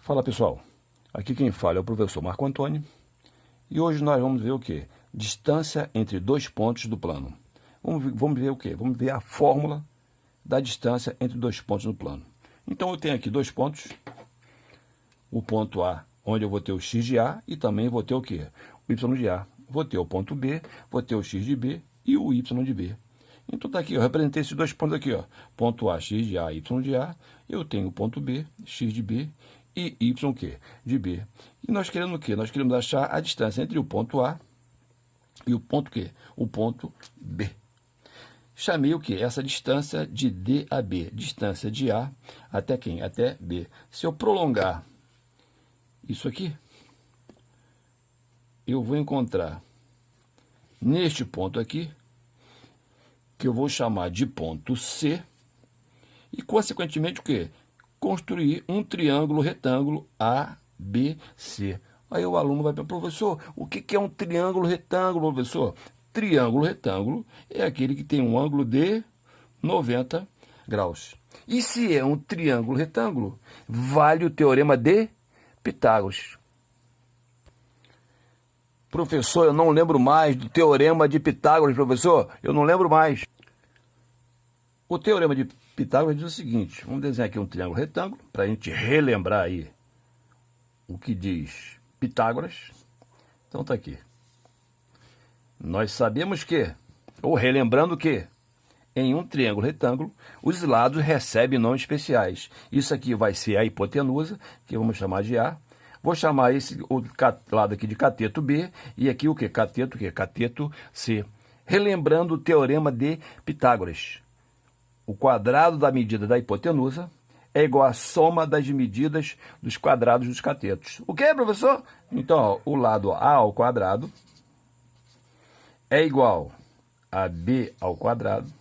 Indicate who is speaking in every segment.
Speaker 1: Fala pessoal, aqui quem fala é o professor Marco Antônio e hoje nós vamos ver o que? Distância entre dois pontos do plano. Vamos ver o que? Vamos ver a fórmula da distância entre dois pontos no plano. Então eu tenho aqui dois pontos, o ponto A, onde eu vou ter o x de A e também vou ter o que? O y de A. Vou ter o ponto B, vou ter o x de B e o y de B. Então tá aqui, eu representei esses dois pontos aqui, ó. Ponto A, x de A, y de A. Eu tenho o ponto B, x de B e y quê? De B. E nós queremos o quê? Nós queremos achar a distância entre o ponto A e o ponto quê? O ponto B. Chamei o quê? Essa distância de D a B. Distância de A até quem? Até B. Se eu prolongar isso aqui, eu vou encontrar neste ponto aqui, que eu vou chamar de ponto C, e consequentemente o quê? Construir um triângulo retângulo ABC. Aí o aluno vai para o professor, o que é um triângulo retângulo, professor? Triângulo retângulo é aquele que tem um ângulo de 90 graus. E se é um triângulo retângulo, vale o teorema de Pitágoras. Professor, eu não lembro mais do teorema de Pitágoras, professor. Eu não lembro mais. O teorema de Pitágoras diz o seguinte, vamos desenhar aqui um triângulo retângulo, para a gente relembrar aí o que diz Pitágoras. Então tá aqui. Nós sabemos que, ou relembrando que, em um triângulo retângulo, os lados recebem nomes especiais. Isso aqui vai ser a hipotenusa, que vamos chamar de A. Vou chamar esse outro lado aqui de cateto B, e aqui o que? Cateto quê? Cateto C. Relembrando o teorema de Pitágoras. O quadrado da medida da hipotenusa é igual à soma das medidas dos quadrados dos catetos. O que, professor? Então, ó, o lado A ao quadrado é igual a B ao quadrado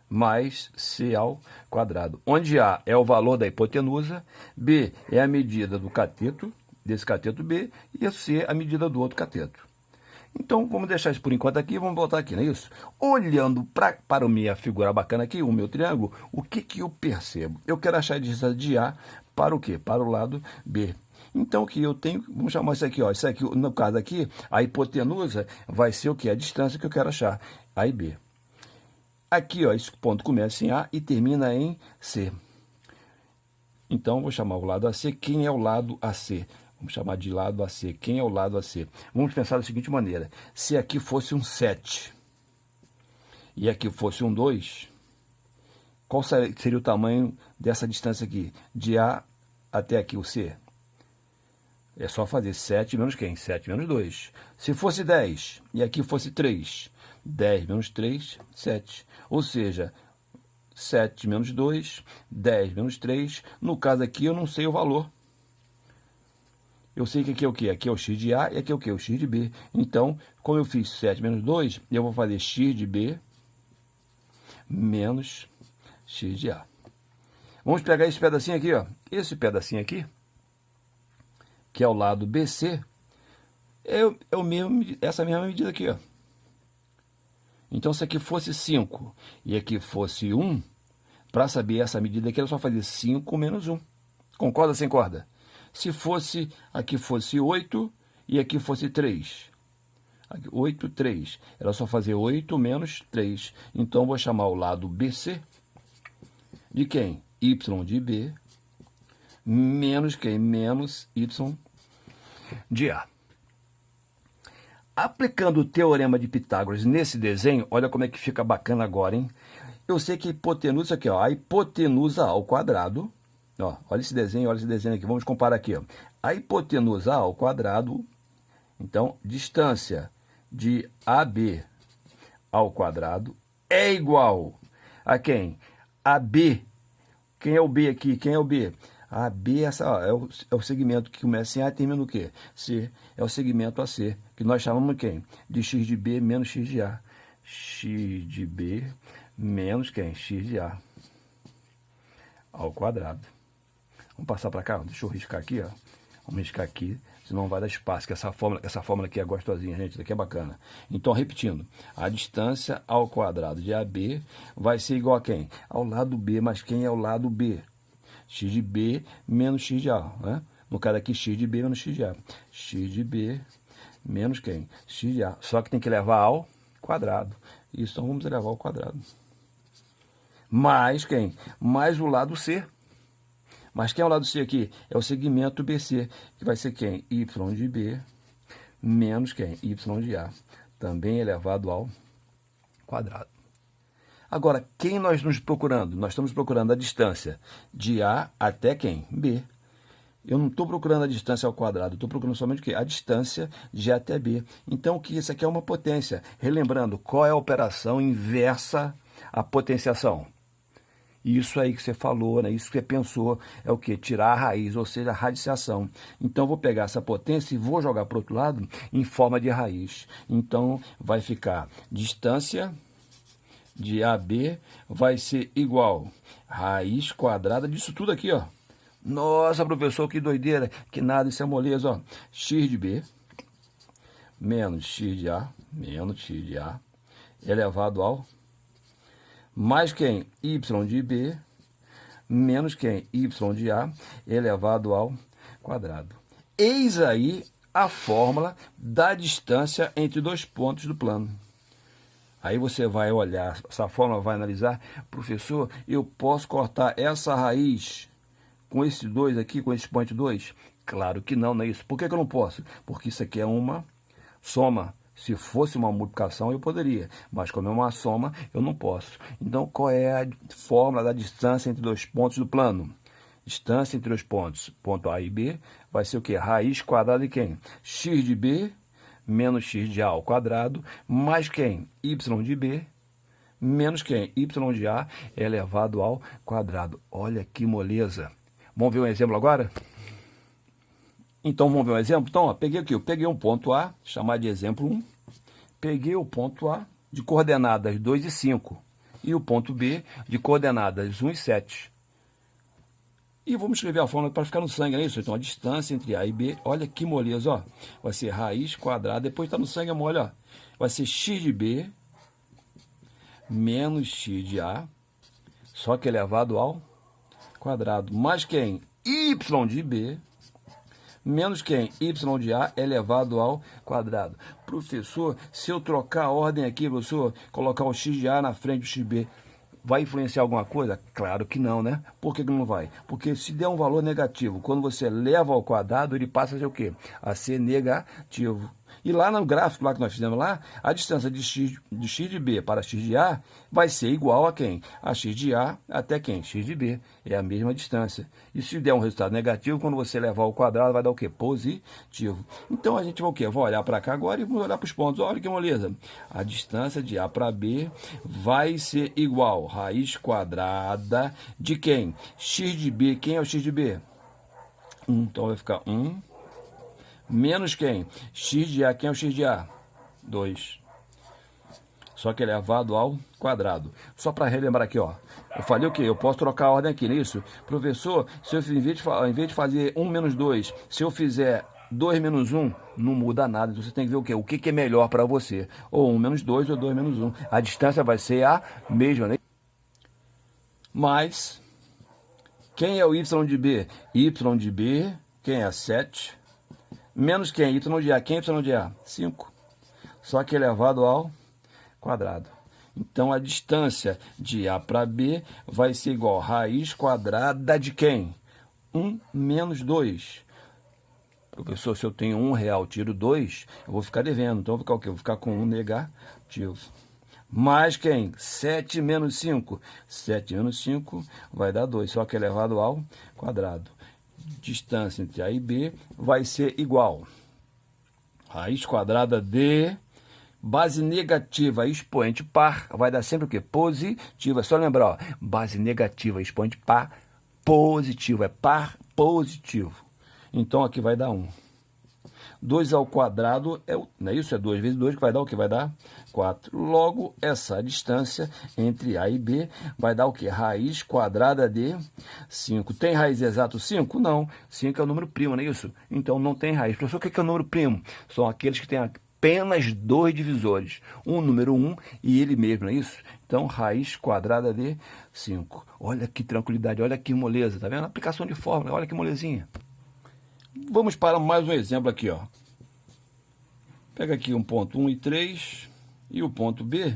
Speaker 1: mais C ao quadrado, onde A é o valor da hipotenusa, B é a medida do cateto, desse cateto B, e C a medida do outro cateto. Então, vamos deixar isso por enquanto aqui, vamos voltar aqui, não é isso? Olhando para a minha figura bacana aqui, o meu triângulo, o que eu percebo? Eu quero achar a distância de A para o quê? Para o lado B. Então, o que eu tenho, vamos chamar isso aqui, ó, isso aqui, no caso aqui, a hipotenusa vai ser o quê? A distância que eu quero achar, A e B. Aqui, ó, esse ponto começa em A e termina em C. Então, vou chamar o lado AC. Quem é o lado AC? Vamos chamar de lado AC. Quem é o lado AC? Vamos pensar da seguinte maneira. Se aqui fosse um 7 e aqui fosse um 2, qual seria o tamanho dessa distância aqui? De A até aqui, o C? É só fazer 7 menos quem? 7 menos 2. Se fosse 10 e aqui fosse 3, 10 menos 3, 7. Ou seja, 7 menos 2, 10 menos 3. No caso aqui eu não sei o valor. Eu sei que aqui é o quê? Aqui é o x de A e aqui é o quê? O x de B. Então, como eu fiz 7 menos 2, eu vou fazer x de B menos x de A. Vamos pegar esse pedacinho aqui, ó. Esse pedacinho aqui, que é o lado BC, é o mesmo, essa mesma medida aqui, ó. Então, se aqui fosse 5 e aqui fosse 1, para saber essa medida aqui, era só fazer 5 menos 1. Concorda sem corda? Se fosse, aqui fosse 8 e aqui fosse 3. 8, 3. Era só fazer 8 menos 3. Então, vou chamar o lado BC de quem? Y de B menos quem? Menos Y de A. Aplicando o teorema de Pitágoras nesse desenho, olha como é que fica bacana agora, hein? Eu sei que a hipotenusa aqui, ó, a hipotenusa ao quadrado, ó, olha esse desenho aqui, vamos comparar aqui, ó. A hipotenusa ao quadrado, então, distância de AB ao quadrado é igual a quem? A B. Quem é o B aqui? Quem é o B? A B ó, é o segmento que começa em A e termina no quê? C. É o segmento AC, que nós chamamos quem? De x de B menos x de A. X de B menos quem? X de A ao quadrado. Vamos passar para cá, deixa eu riscar aqui, ó. Vamos riscar aqui, senão vai dar espaço, que essa fórmula aqui é gostosinha, gente, daqui é bacana. Então, repetindo, a distância ao quadrado de AB vai ser igual a quem? Ao lado B, mas quem é o lado B? x de b menos x de a, né? No caso aqui, x de b menos x de a. X de b menos quem? X de a. Só que tem que levar ao quadrado. Isso, então vamos levar ao quadrado. Mais quem? Mais o lado C. Mas quem é o lado C aqui? É o segmento BC, que vai ser quem? Y de B menos quem? Y de A. Também elevado ao quadrado. Agora, quem nós estamos procurando? Nós estamos procurando a distância de A até quem? B. Eu não estou procurando a distância ao quadrado, estou procurando somente o quê? A distância de A até B. Então, que isso aqui é uma potência. Relembrando, qual é a operação inversa à potenciação? Isso aí que você falou, né? Isso que você pensou, é o quê? Tirar a raiz, ou seja, a radiciação. Então, eu vou pegar essa potência e vou jogar para o outro lado em forma de raiz. Então, vai ficar distância de AB vai ser igual raiz quadrada disso tudo aqui, ó. Nossa, professor, que doideira, que nada, isso é moleza, ó. X de B menos x de A elevado ao mais quem? Y de B menos quem? Y de A elevado ao quadrado. Eis aí a fórmula da distância entre dois pontos do plano. Aí você vai olhar, essa fórmula vai analisar, professor, eu posso cortar essa raiz com esse 2 aqui, com esse ponto 2? Claro que não, não é isso. Por que eu não posso? Porque isso aqui é uma soma. Se fosse uma multiplicação, eu poderia, mas como é uma soma, eu não posso. Então, qual é a fórmula da distância entre dois pontos do plano? Distância entre os pontos, ponto A e B, vai ser o quê? Raiz quadrada de quem? X de B menos x de A ao quadrado, mais quem? Y de B menos quem? Y de A elevado ao quadrado. Olha que moleza. Vamos ver um exemplo agora? Então, vamos ver um exemplo? Então, ó, peguei aqui, eu peguei um ponto A, chamar de exemplo 1. Peguei o ponto A de coordenadas 2 e 5. E o ponto B de coordenadas 1 e 7. E vamos escrever a fórmula para ficar no sangue, não é isso? Então, a distância entre A e B, olha que moleza, ó. Vai ser raiz quadrada, depois está no sangue, é mole, ó. Vai ser x de B menos x de A, só que elevado ao quadrado. Mais quem? Y de B menos quem? Y de A elevado ao quadrado. Professor, se eu trocar a ordem aqui, professor, colocar o x de A na frente do x de B, vai influenciar alguma coisa? Claro que não, né? Por que não vai? Porque se der um valor negativo, quando você leva ao quadrado, ele passa a ser o quê? A ser negativo. E lá no gráfico lá que nós fizemos lá, a distância de x de B para x de A vai ser igual a quem? A x de A até quem? X de B. É a mesma distância. E se der um resultado negativo, quando você levar ao quadrado, vai dar o quê? Positivo. Então, a gente vai o quê? Vai olhar para cá agora e vamos olhar para os pontos. Olha que moleza. A distância de A para B vai ser igual raiz quadrada de quem? X de B. Quem é o x de B? 1. Então, vai ficar 1. Menos quem? X de A. Quem é o x de A? 2. Só que elevado ao quadrado. Só para relembrar aqui, ó. Eu falei o quê? Eu posso trocar a ordem aqui, não é isso? Professor, se eu, em vez de fazer 1 menos 2, se eu fizer 2 menos 1, não muda nada. Então você tem que ver o quê? O que é melhor para você? Ou 1 menos 2 ou 2 menos 1. A distância vai ser a mesma, né? Mas, quem é o Y de B? Y de B, quem é 7? Menos quem? Y de A. Quem é Y de A? 5. Só que elevado ao quadrado. Então, a distância de A para B vai ser igual a raiz quadrada de quem? 1 menos 2. Professor, se eu tenho R$1, tiro 2, eu vou ficar devendo. Então, eu vou ficar o quê? Eu vou ficar com 1 negativo. Mais quem? 7 menos 5. 7 menos 5 vai dar 2, só que elevado ao quadrado. Distância entre A e B vai ser igual raiz quadrada de base negativa expoente par, vai dar sempre o quê? Positiva. É só lembrar, ó, base negativa expoente par, positivo, é par positivo. Então, aqui vai dar 1. 2 ao quadrado, não é isso? É 2 vezes 2, que vai dar o que? Vai dar 4. Logo, essa distância entre A e B vai dar o que? Raiz quadrada de 5. Tem raiz exato 5? Não. 5 é o número primo, não é isso? Então, não tem raiz. Professor, o que é o número primo? São aqueles que têm a apenas dois divisores, um número 1 e ele mesmo, não é isso? Então, raiz quadrada de 5. Olha que tranquilidade, olha que moleza, tá vendo? Aplicação de fórmula, olha que molezinha. Vamos para mais um exemplo aqui, ó. Pega aqui um ponto 1 e 3 e o ponto B,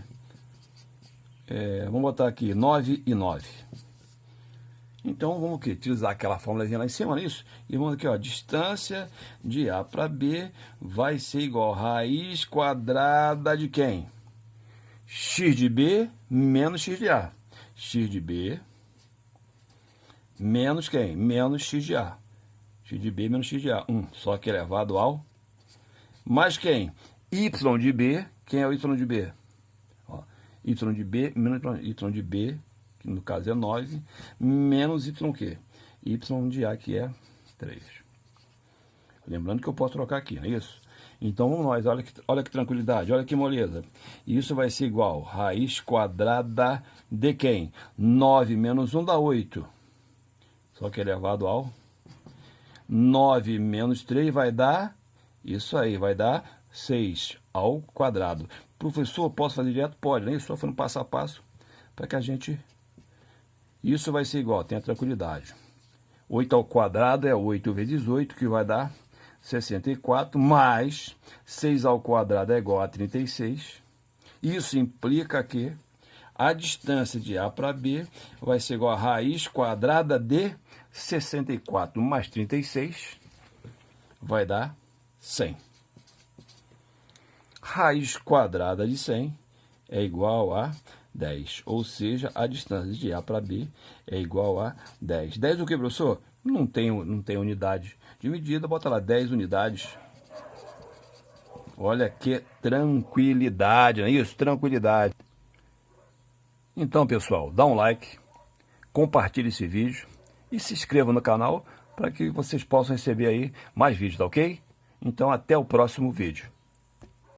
Speaker 1: vamos botar aqui 9 e 9. Então, vamos aqui, utilizar aquela fórmulazinha lá em cima, não é isso? E vamos aqui, ó, distância de A para B vai ser igual a raiz quadrada de quem? X de B menos X de A. X de B menos quem? Menos X de A. X de B menos X de A. Só que elevado ao... Mais quem? Y de B. Quem é o Y de B? Ó, Y de B menos Y de B, que no caso é 9, menos Y quê? Y de A, que é 3. Lembrando que eu posso trocar aqui, não é isso? Então, vamos nós, olha que tranquilidade, olha que moleza. Isso vai ser igual a raiz quadrada de quem? 9 menos 1 dá 8. Só que elevado ao 9 menos 3 vai dar, isso aí, vai dar 6 ao quadrado. Professor, posso fazer direto? Pode, né? Só foi no passo a passo para que a gente... Isso vai ser igual, tenha tranquilidade. 8 ao quadrado é 8 vezes 8, que vai dar 64, mais 6 ao quadrado é igual a 36. Isso implica que a distância de A para B vai ser igual a raiz quadrada de 64 mais 36, vai dar 100. Raiz quadrada de 100 é igual a 10, ou seja, a distância de A para B é igual a 10. 10 o que, professor? Não tem unidade de medida, bota lá 10 unidades. Olha que tranquilidade, não é isso? Tranquilidade. Então, pessoal, dá um like, compartilhe esse vídeo e se inscreva no canal para que vocês possam receber aí mais vídeos, tá ok? Então, até o próximo vídeo.